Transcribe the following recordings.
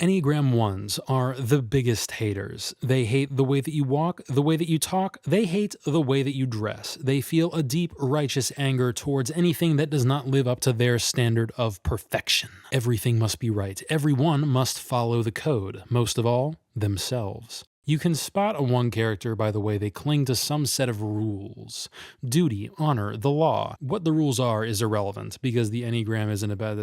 Enneagram 1s are the biggest haters. They hate the way that you walk, the way that you talk. They hate the way that you dress. They feel a deep, righteous anger towards anything that does not live up to their standard of perfection. Everything must be right. Everyone must follow the code. Most of all, themselves. You can spot a 1 character by the way they cling to some set of rules. Duty, honor, the law. What the rules are is irrelevant, because the Enneagram isn't about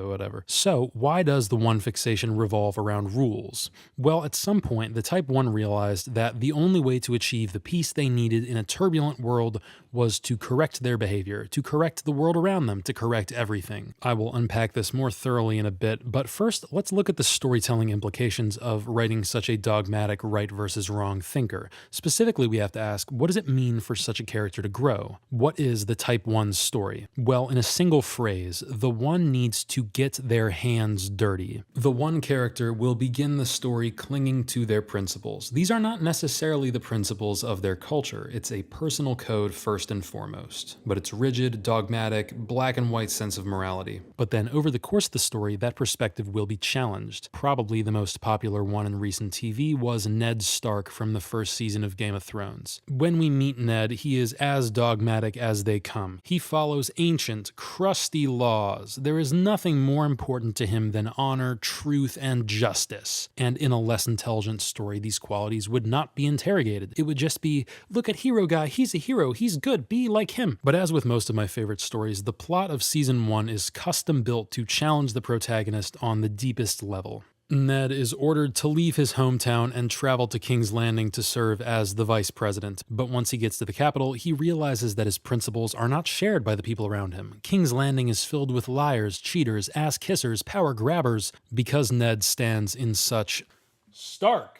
whatever. So, why does the 1 fixation revolve around rules? Well, at some point, the Type 1 realized that the only way to achieve the peace they needed in a turbulent world was to correct their behavior, to correct the world around them, to correct everything. I will unpack this more thoroughly in a bit, but first, let's look at the storytelling implications of writing such a dogmatic right versus wrong thinker. Specifically, we have to ask, what does it mean for such a character to grow? What is the Type 1's story? Well, in a single phrase, the 1 needs to get their hands dirty. The 1 character will begin the story clinging to their principles. These are not necessarily the principles of their culture. It's a personal code first and foremost, but it's rigid, dogmatic, black and white sense of morality. But then over the course of the story, that perspective will be challenged. Probably the most popular one in recent TV was Ned Stark from the first season of Game of Thrones. When we meet Ned, he is as dogmatic as they come. He follows ancient, crusty laws. There is nothing more important to him than honor, truth, and justice. And in a less intelligent story, these qualities would not be interrogated. It would just be, look at hero guy, he's a hero, he's good, be like him. But as with most of my favorite stories, the plot of season 1 is custom built to challenge the protagonist on the deepest level. Ned is ordered to leave his hometown and travel to King's Landing to serve as the vice president. But once he gets to the capital, he realizes that his principles are not shared by the people around him. King's Landing is filled with liars, cheaters, ass-kissers, power grabbers. Because Ned stands in such stark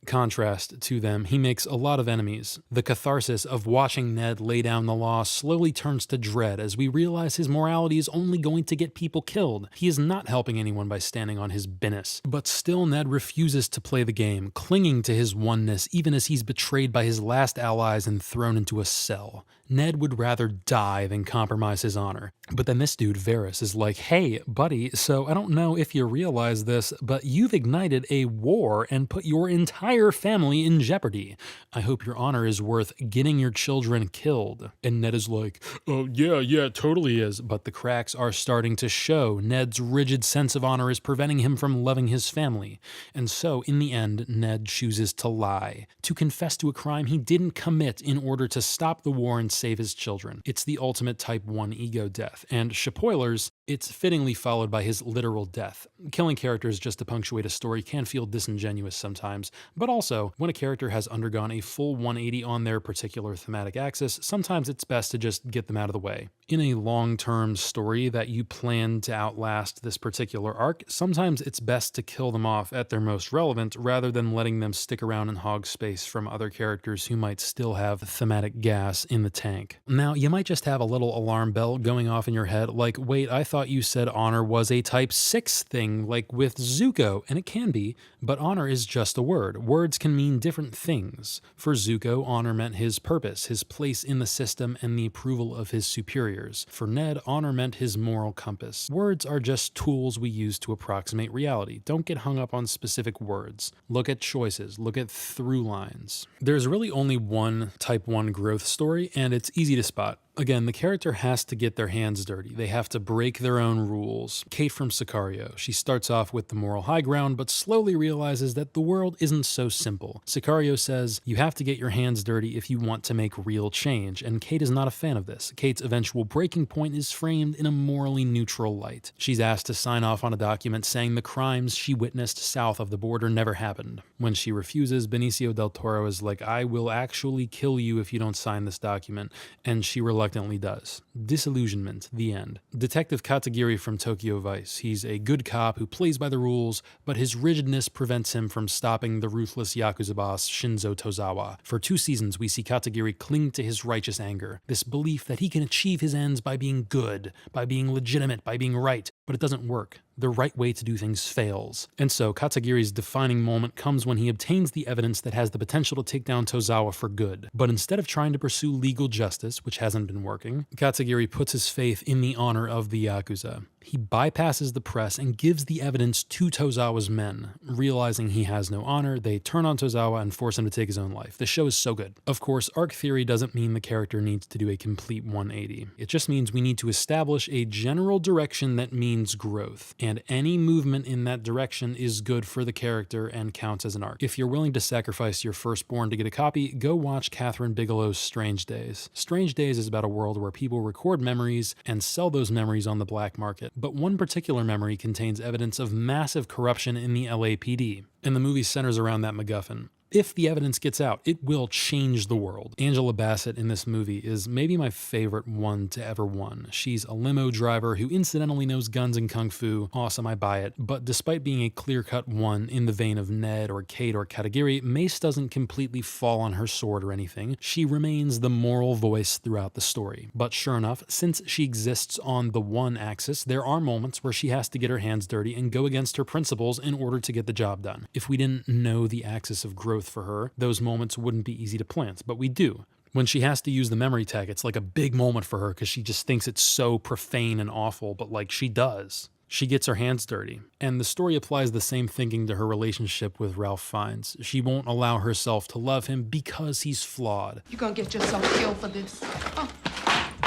contrast to them, he makes a lot of enemies. The catharsis of watching Ned lay down the law slowly turns to dread as we realize his morality is only going to get people killed. He is not helping anyone by standing on his business. But still, Ned refuses to play the game, clinging to his oneness even as he's betrayed by his last allies and thrown into a cell. Ned would rather die than compromise his honor. But then this dude, Varys, is like, hey, buddy, so I don't know if you realize this, but you've ignited a war and put your entire family in jeopardy. I hope your honor is worth getting your children killed. And Ned is like, oh, yeah, it totally is. But the cracks are starting to show. Ned's rigid sense of honor is preventing him from loving his family. And so, in the end, Ned chooses to lie, to confess to a crime he didn't commit in order to stop the war and save his children. It's the ultimate Type 1 ego death. And spoilers, it's fittingly followed by his literal death. Killing characters just to punctuate a story can feel disingenuous sometimes, but also, when a character has undergone a full 180 on their particular thematic axis, sometimes it's best to just get them out of the way. In a long-term story that you plan to outlast this particular arc, sometimes it's best to kill them off at their most relevant rather than letting them stick around and hog space from other characters who might still have thematic gas in the tank. Now, you might just have a little alarm bell going off in your head like, wait, I thought you said honor was a Type 6 thing, like with Zuko, and it can be, but honor is just a word. Words can mean different things. For Zuko, honor meant his purpose, his place in the system, and the approval of his superiors. For Ned, honor meant his moral compass. Words are just tools we use to approximate reality. Don't get hung up on specific words. Look at choices. Look at through lines. There's really only one Type 1 growth story, and it's easy to spot. Again, the character has to get their hands dirty. They have to break their own rules. Kate from Sicario. She starts off with the moral high ground, but slowly realizes that the world isn't so simple. Sicario says, you have to get your hands dirty if you want to make real change, and Kate is not a fan of this. Kate's eventual breaking point is framed in a morally neutral light. She's asked to sign off on a document saying the crimes she witnessed south of the border never happened. When she refuses, Benicio del Toro is like, I will actually kill you if you don't sign this document, and she reluctantly does. Disillusionment, the end. Detective Katagiri from Tokyo Vice. He's a good cop who plays by the rules, but his rigidness prevents him from stopping the ruthless Yakuza boss Shinzo Tozawa. For 2 seasons, we see Katagiri cling to his righteous anger, this belief that he can achieve his ends by being good, by being legitimate, by being right. But it doesn't work. The right way to do things fails. And so Katagiri's defining moment comes when he obtains the evidence that has the potential to take down Tozawa for good. But instead of trying to pursue legal justice, which hasn't been working, Katagiri puts his faith in the honor of the Yakuza. He bypasses the press and gives the evidence to Tozawa's men. Realizing he has no honor, they turn on Tozawa and force him to take his own life. The show is so good. Of course, arc theory doesn't mean the character needs to do a complete 180. It just means we need to establish a general direction that means growth, and any movement in that direction is good for the character and counts as an arc. If you're willing to sacrifice your firstborn to get a copy, go watch Catherine Bigelow's Strange Days. Strange Days is about a world where people record memories and sell those memories on the black market. But one particular memory contains evidence of massive corruption in the LAPD, and the movie centers around that MacGuffin. If the evidence gets out, it will change the world. Angela Bassett in this movie is maybe my favorite one to ever won. She's a limo driver who incidentally knows guns and kung fu. Awesome, I buy it. But despite being a clear-cut one in the vein of Ned or Kate or Katagiri, Mace doesn't completely fall on her sword or anything. She remains the moral voice throughout the story. But sure enough, since she exists on the one axis, there are moments where she has to get her hands dirty and go against her principles in order to get the job done. If we didn't know the axis of growth for her, those moments wouldn't be easy to plant, but we do. When she has to use the memory tag, it's like a big moment for her because she just thinks it's so profane and awful, but like she does. She gets her hands dirty. And the story applies the same thinking to her relationship with Ralph Fiennes. She won't allow herself to love him because he's flawed. You're gonna get yourself killed for this.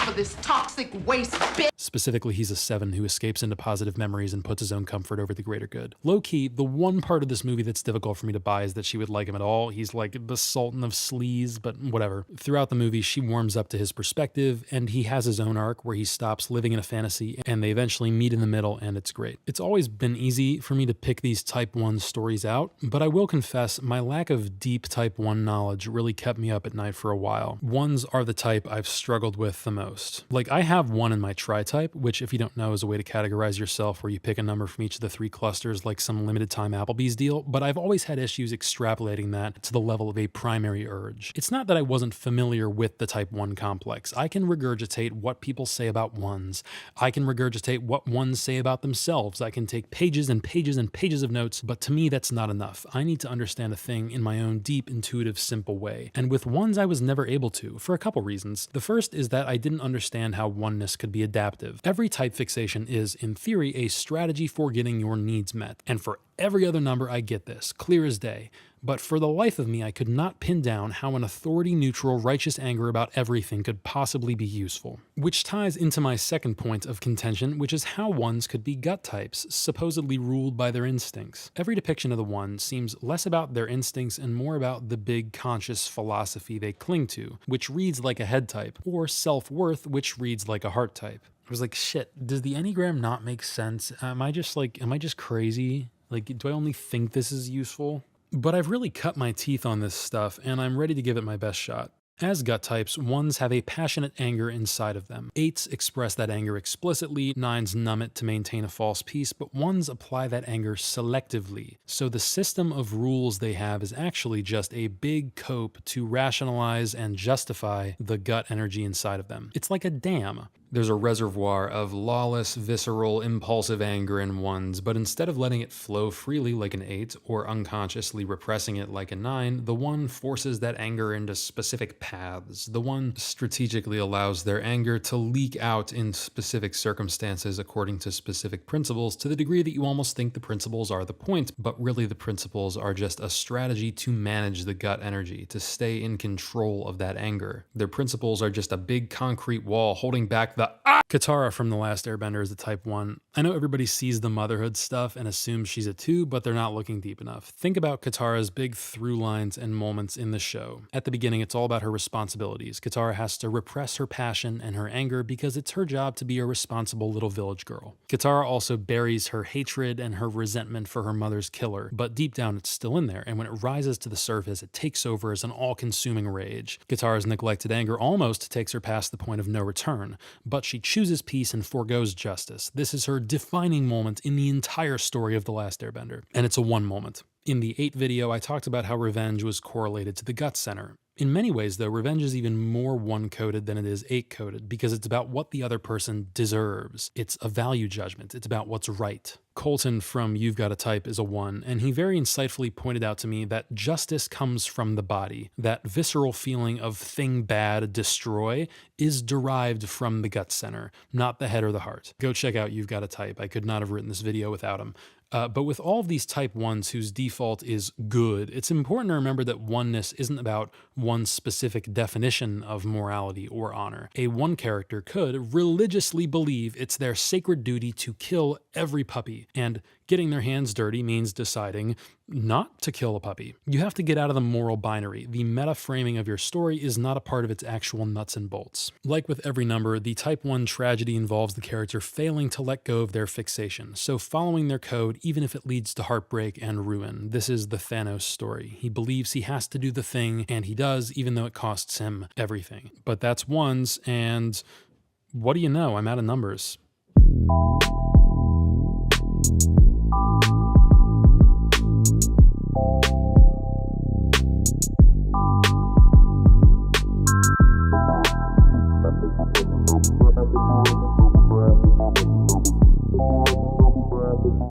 For this toxic waste bitch. Specifically, he's a 7 who escapes into positive memories and puts his own comfort over the greater good. Low-key, the one part of this movie that's difficult for me to buy is that she would like him at all. He's like the sultan of sleaze, but whatever. Throughout the movie, she warms up to his perspective, and he has his own arc where he stops living in a fantasy, and they eventually meet in the middle, and it's great. It's always been easy for me to pick these Type 1 stories out, but I will confess, my lack of deep Type 1 knowledge really kept me up at night for a while. 1s are the type I've struggled with the most. Like, I have 1 in my tri-type, which if you don't know is a way to categorize yourself where you pick a number from each of the 3 clusters like some limited time Applebee's deal, but I've always had issues extrapolating that to the level of a primary urge. It's not that I wasn't familiar with the Type 1 complex. I can regurgitate what people say about 1s. I can regurgitate what 1s say about themselves. I can take pages and pages and pages of notes, but to me that's not enough. I need to understand a thing in my own deep, intuitive, simple way. And with 1s I was never able to, for a couple reasons. The first is that I didn't understand how oneness could be adaptive. Every type fixation is, in theory, a strategy for getting your needs met. And for every other number, I get this, clear as day. But for the life of me, I could not pin down how an authority-neutral, righteous anger about everything could possibly be useful. Which ties into my second point of contention, which is how 1s could be gut types, supposedly ruled by their instincts. Every depiction of the 1 seems less about their instincts and more about the big conscious philosophy they cling to, which reads like a head type, or self-worth, which reads like a heart type. I was like, shit, does the Enneagram not make sense? Am I just crazy? Like, do I only think this is useful? But I've really cut my teeth on this stuff, and I'm ready to give it my best shot. As gut types, 1s have a passionate anger inside of them. 8s express that anger explicitly, 9s numb it to maintain a false peace, but 1s apply that anger selectively. So the system of rules they have is actually just a big cope to rationalize and justify the gut energy inside of them. It's like a dam. There's a reservoir of lawless, visceral, impulsive anger in 1s, but instead of letting it flow freely like an 8 or unconsciously repressing it like a 9, the 1 forces that anger into specific paths. The 1 strategically allows their anger to leak out in specific circumstances according to specific principles to the degree that you almost think the principles are the point, but really the principles are just a strategy to manage the gut energy, to stay in control of that anger. Their principles are just a big concrete wall holding back the Katara from The Last Airbender is a Type 1. I know everybody sees the motherhood stuff and assumes she's a 2, but they're not looking deep enough. Think about Katara's big through lines and moments in the show. At the beginning, it's all about her responsibilities. Katara has to repress her passion and her anger because it's her job to be a responsible little village girl. Katara also buries her hatred and her resentment for her mother's killer, but deep down it's still in there, and when it rises to the surface, it takes over as an all-consuming rage. Katara's neglected anger almost takes her past the point of no return, but she chooses peace and forgoes justice. This is her defining moment in the entire story of The Last Airbender, and it's a 1 moment. In the 8 video, I talked about how revenge was correlated to the gut center. In many ways, though, revenge is even more one-coded than it is eight-coded because it's about what the other person deserves. It's a value judgment. It's about what's right. Colton from You've Got a Type is a 1, and he very insightfully pointed out to me that justice comes from the body. That visceral feeling of thing bad, destroy, is derived from the gut center, not the head or the heart. Go check out You've Got a Type. I could not have written this video without him. But with all of these type 1s whose default is good, it's important to remember that oneness isn't about one specific definition of morality or honor. A 1 character could religiously believe it's their sacred duty to kill every puppy, and getting their hands dirty means deciding not to kill a puppy. You have to get out of the moral binary. The meta framing of your story is not a part of its actual nuts and bolts. Like with every number, the type 1 tragedy involves the character failing to let go of their fixation, so following their code even if it leads to heartbreak and ruin. This is the Thanos story. He believes he has to do the thing, and he does, even though it costs him everything. But that's 1s, and what do you know? I'm out of numbers.